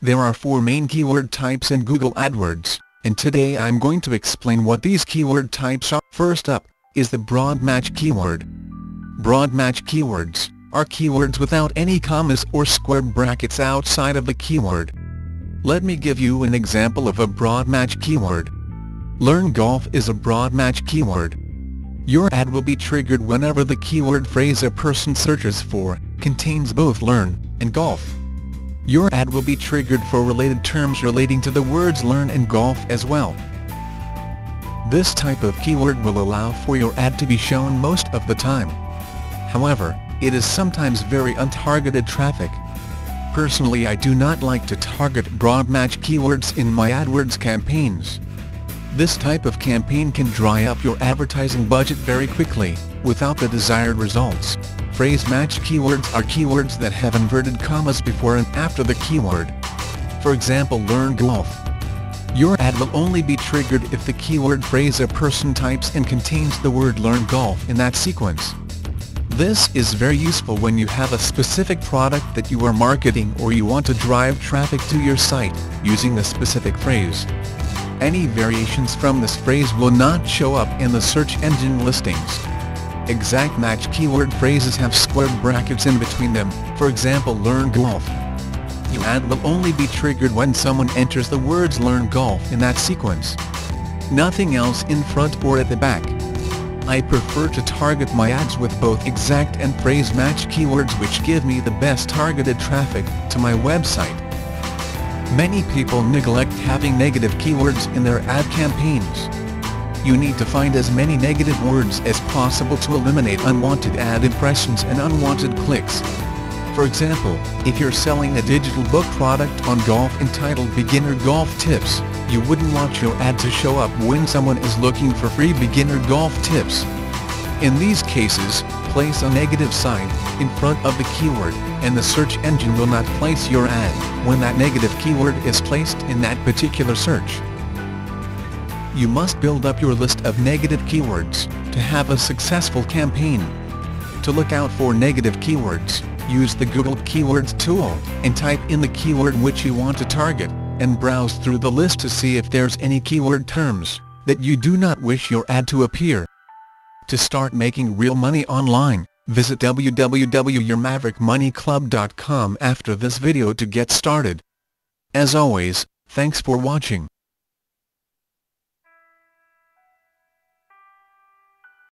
There are 4 main keyword types in Google AdWords, and today I'm going to explain what these keyword types are. First up is the broad match keyword. Broad match keywords are keywords without any commas or square brackets outside of the keyword. Let me give you an example of a broad match keyword. Learn golf is a broad match keyword. Your ad will be triggered whenever the keyword phrase a person searches for contains both learn and golf. Your ad will be triggered for related terms relating to the words learn and golf as well. This type of keyword will allow for your ad to be shown most of the time. However, it is sometimes very untargeted traffic. Personally, I do not like to target broad match keywords in my AdWords campaigns. This type of campaign can dry up your advertising budget very quickly, without the desired results. Phrase match keywords are keywords that have inverted commas before and after the keyword. For example, learn golf. Your ad will only be triggered if the keyword phrase a person types and contains the word learn golf in that sequence. This is very useful when you have a specific product that you are marketing or you want to drive traffic to your site, using a specific phrase. Any variations from this phrase will not show up in the search engine listings. Exact match keyword phrases have square brackets in between them, for example learn golf. Your ad will only be triggered when someone enters the words learn golf in that sequence. Nothing else in front or at the back. I prefer to target my ads with both exact and phrase match keywords, which give me the best targeted traffic to my website. Many people neglect having negative keywords in their ad campaigns. You need to find as many negative words as possible to eliminate unwanted ad impressions and unwanted clicks. For example, if you're selling a digital book product on golf entitled Beginner Golf Tips, you wouldn't want your ad to show up when someone is looking for free beginner golf tips. In these cases, place a negative sign in front of the keyword, and the search engine will not place your ad when that negative keyword is placed in that particular search. You must build up your list of negative keywords to have a successful campaign. To look out for negative keywords, use the Google Keywords tool and type in the keyword which you want to target, and browse through the list to see if there's any keyword terms that you do not wish your ad to appear. To start making real money online, visit www.yourmaverickmoneyclub.com after this video to get started. As always, thanks for watching.